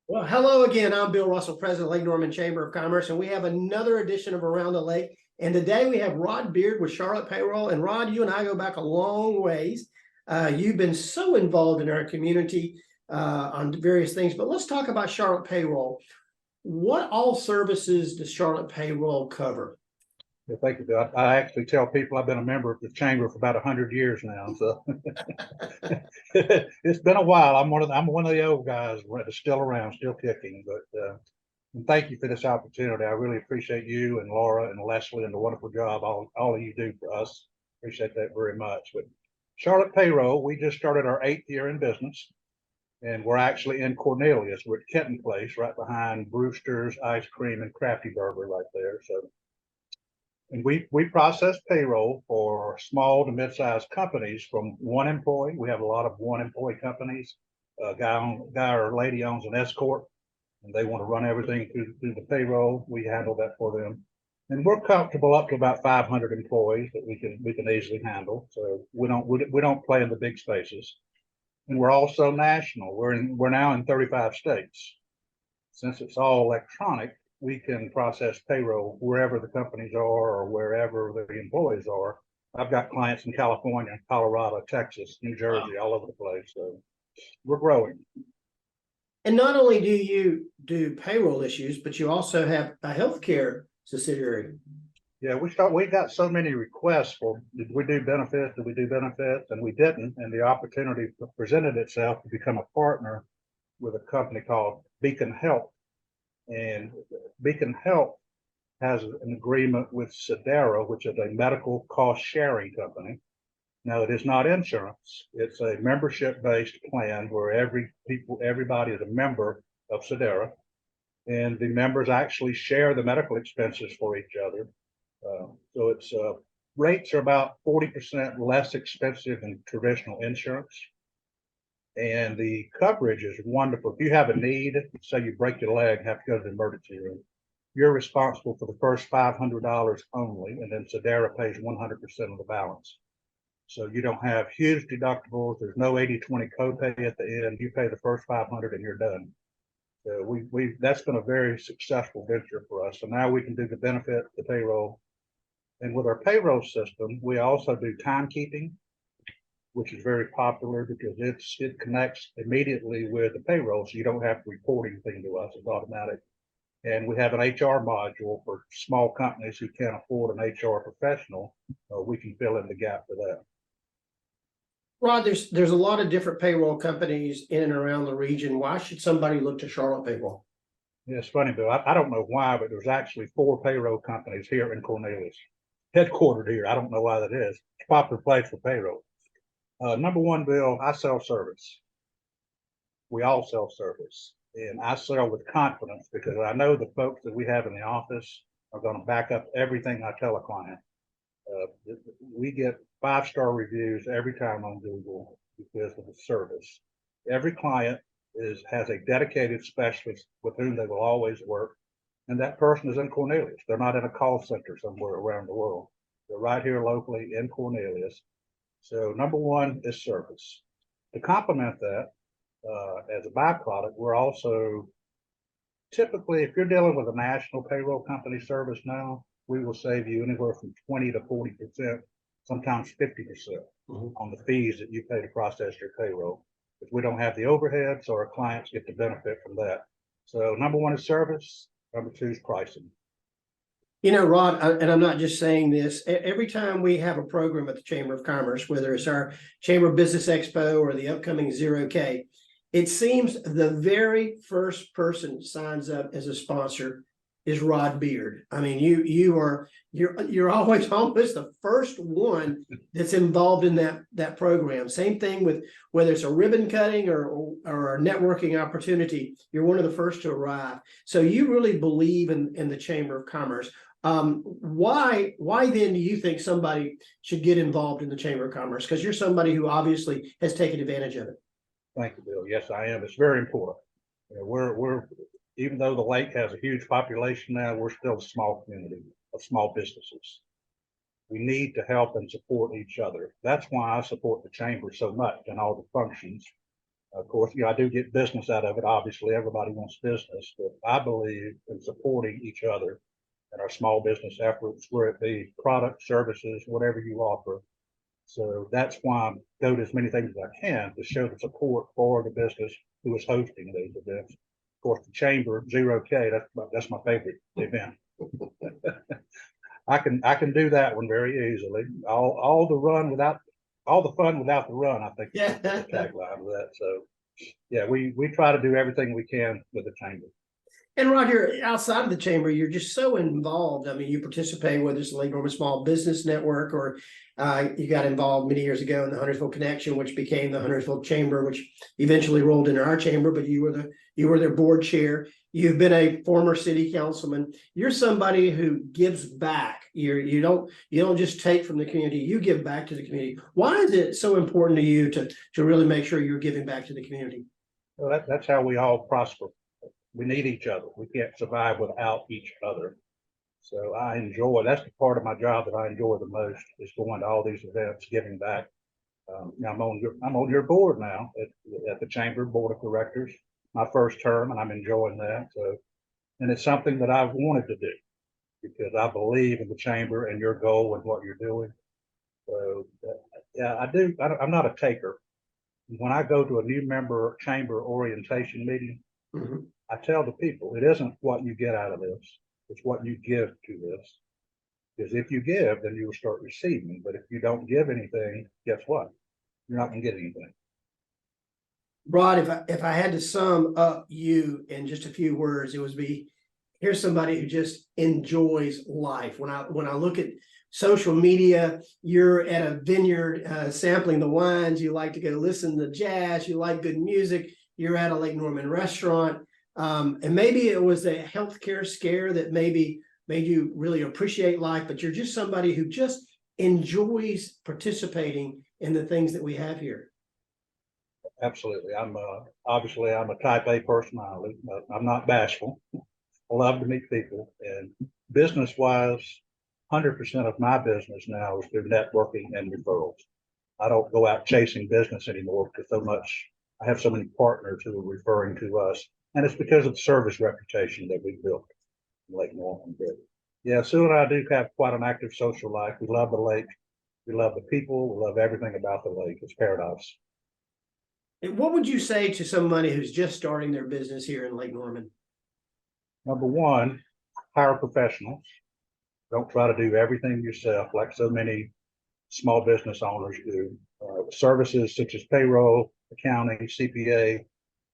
Well, hello again. I'm Bill Russell, President of Lake Norman Chamber of Commerce, and we have another edition of Around the Lake. And today we have Rod Beard with Charlotte Payroll. And Rod, you and I go back a long ways. You've been so involved in our community on various things, but let's talk about Charlotte Payroll. What all services does Charlotte Payroll cover? Yeah, thank you, Bill. I actually tell people I've been a member of the chamber for about 100 years now, so it's been a while. I'm one of the old guys that's still around, still kicking. But and thank you for this opportunity. I really appreciate you and Laura and Leslie and the wonderful job all of you do for us. Appreciate that very much. But Charlotte Payroll, we just started our 8th year in business, and we're actually in Cornelius. We're at Kenton Place, right behind Brewster's Ice Cream and Crafty Burger, right there. So. And we process payroll for small to mid-sized companies from one employee. We have a lot of one employee companies. Guy or lady owns an escort, and they want to run everything through the payroll. We handle that for them, and we're comfortable up to about 500 employees that we can easily handle. So we don't play in the big spaces, and we're also national. We're now in 35 states. Since it's all electronic, we can process payroll wherever the companies are or wherever the employees are. I've got clients in California, Colorado, Texas, New Jersey, all over the place. So we're growing. And not only do you do payroll issues, but you also have a healthcare subsidiary. Yeah, we got so many requests for, did we do benefits? Did we do benefits? And we didn't. And the opportunity presented itself to become a partner with a company called Beacon Health. And Beacon Health has an agreement with Sedera, which is a medical cost sharing company. Now, it is not insurance. It's a membership-based plan where everybody is a member of Sedera, and the members actually share the medical expenses for each other. So its rates are about 40% less expensive than traditional insurance. And the coverage is wonderful. If you have a need, say you break your leg, have to go to the emergency room, you're responsible for the first $500 only, and then Sedera pays 100% of the balance. So you don't have huge deductibles. There's no 80-20 copay at the end. You pay the first 500 and you're done. So that's been a very successful venture for us. So now we can do the benefit, the payroll. And with our payroll system, we also do timekeeping, which is very popular because it connects immediately with the payroll, so you don't have to report anything to us. It's automatic. And we have an HR module for small companies who can't afford an HR professional. We can fill in the gap for that. Rod, there's a lot of different payroll companies in and around the region. Why should somebody look to Charlotte Payroll? Yeah, it's funny, Bill. I don't know why, but there's actually 4 payroll companies here in Cornelius, headquartered here. I don't know why that is. It's a popular place for payroll. Number one, Bill, I sell service. We all sell service, and I sell with confidence because I know the folks that we have in the office are going to back up everything I tell a client. We get 5-star reviews every time on Google because of the service. Every client has a dedicated specialist with whom they will always work, and that person is in Cornelius. They're not in a call center somewhere around the world. They're right here locally in Cornelius. So number one is service. To complement that, as a byproduct, we're also typically, if you're dealing with a national payroll company service now, we will save you anywhere from 20 to 40%, sometimes 50% on the fees that you pay to process your payroll. If we don't have the overhead, so our clients get the benefit from that. So number one is service. Number two is pricing. You know, Rod, and I'm not just saying this, every time we have a program at the Chamber of Commerce, whether it's our Chamber Business Expo or the upcoming 0K, it seems the very first person signs up as a sponsor is Rod Beard. I mean, you're always almost the first one that's involved in that program. Same thing with whether it's a ribbon cutting or a networking opportunity, you're one of the first to arrive. So you really believe in the Chamber of Commerce. Why then do you think somebody should get involved in the Chamber of Commerce? Because you're somebody who obviously has taken advantage of it. Thank you, Bill. Yes, I am. It's very important. We're even though the lake has a huge population now, we're still a small community of small businesses. We need to help and support each other. That's why I support the chamber so much and all the functions. Of course, I do get business out of it. Obviously, everybody wants business, but I believe in supporting each other in our small business efforts, where it be products, services, whatever you offer. So that's why I go to as many things as I can to show the support for the business who is hosting these events. Of course, the Chamber 0K, that's my favorite event. I can do that one very easily. All the fun without the run, I think is the tagline of that. So yeah, we try to do everything we can with the Chamber. And Roger, outside of the chamber, you're just so involved. I mean, you participate, whether it's the Lake Norman Small Business Network, or you got involved many years ago in the Huntersville Connection, which became the Huntersville Chamber, which eventually rolled into our chamber. But you were their board chair. You've been a former city councilman. You're somebody who gives back. You don't just take from the community. You give back to the community. Why is it so important to you to really make sure you're giving back to the community? Well, that's how we all prosper. We need each other. We can't survive without each other. So that's the part of my job that I enjoy the most, is going to all these events, giving back. I'm on your board now at the Chamber Board of Directors, my first term, and I'm enjoying that. So, and it's something that I've wanted to do because I believe in the Chamber and your goal and what you're doing. So yeah, I do. I'm not a taker. When I go to a new member Chamber orientation meeting, I tell the people, it isn't what you get out of this, it's what you give to this. Because if you give, then you will start receiving. But if you don't give anything, guess what? You're not going to get anything. Rod, if I had to sum up you in just a few words, it would be, here's somebody who just enjoys life. When I look at social media, you're at a vineyard sampling the wines. You like to go listen to jazz. You like good music. You're at a Lake Norman restaurant. And maybe it was a healthcare scare that maybe made you really appreciate life, but you're just somebody who just enjoys participating in the things that we have here. Absolutely. Obviously I'm a type A personality, but I'm not bashful. I love to meet people, and business wise, 100% of my business now is through networking and referrals. I don't go out chasing business anymore because I have so many partners who are referring to us. And it's because of the service reputation that we built in Lake Norman. Yeah, Sue and I do have quite an active social life. We love the lake. We love the people. We love everything about the lake. It's paradise. And what would you say to somebody who's just starting their business here in Lake Norman? Number one, hire professionals. Don't try to do everything yourself like so many small business owners do. Services such as payroll, accounting, CPA,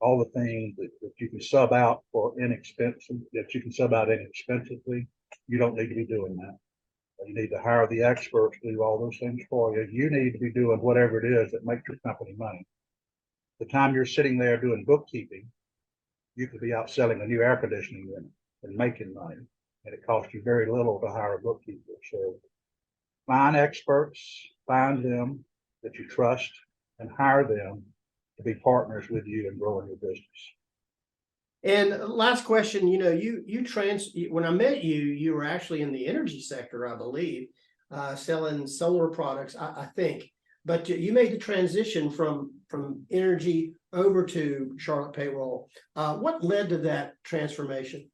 all the things that you can sub out inexpensively, you don't need to be doing that. You need to hire the experts to do all those things for you. You need to be doing whatever it is that makes your company money. The time you're sitting there doing bookkeeping, you could be out selling a new air conditioning unit and making money. And it costs you very little to hire a bookkeeper. So find experts, find them that you trust, and hire them to be partners with you in growing your business. And last question, when I met you, you were actually in the energy sector, I believe, selling solar products, I think. But you made the transition from energy over to Charlotte Payroll. What led to that transformation?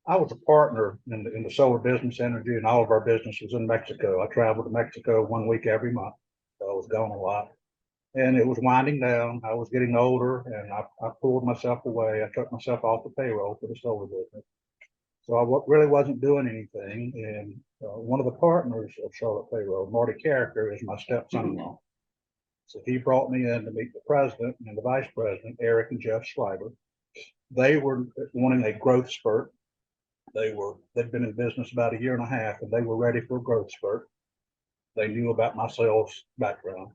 I was a partner in the solar business, energy, and all of our business was in Mexico. I traveled to Mexico 1 week every month. So I was gone a lot. And it was winding down. I was getting older, and I pulled myself away. I took myself off the payroll for the solar business. So I really wasn't doing anything. And one of the partners of Charlotte Payroll, Marty Carricker, is my stepson-in-law. So he brought me in to meet the president and the vice president, Eric and Jeff Schreiber. They were wanting a growth spurt. They'd been in business about 1.5 years, and they were ready for a growth spurt. They knew about my sales background.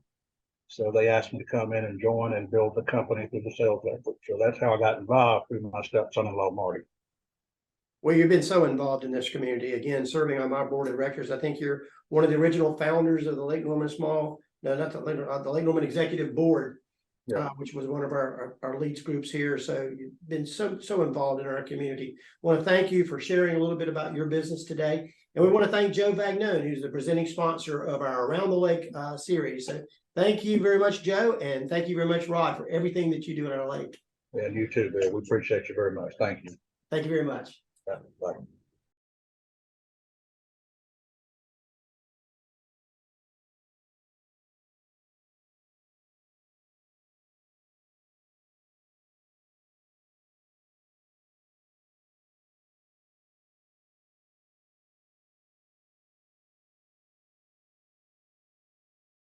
So they asked me to come in and join and build the company through the sales effort. So that's how I got involved through my stepson-in-law, Marty. Well, you've been so involved in this community, again, serving on my board of directors. I think you're one of the original founders of the Lake Norman the Lake Norman Executive Board, which was one of our leads groups here. So you've been so involved in our community. I want to thank you for sharing a little bit about your business today. And we want to thank Joe Vagnone, who's the presenting sponsor of our Around the Lake series. So Thank you very much, Joe, and thank you very much, Rod, for everything that you do in our lake. And you too, Bill. We appreciate you very much. Thank you. Thank you very much. Bye.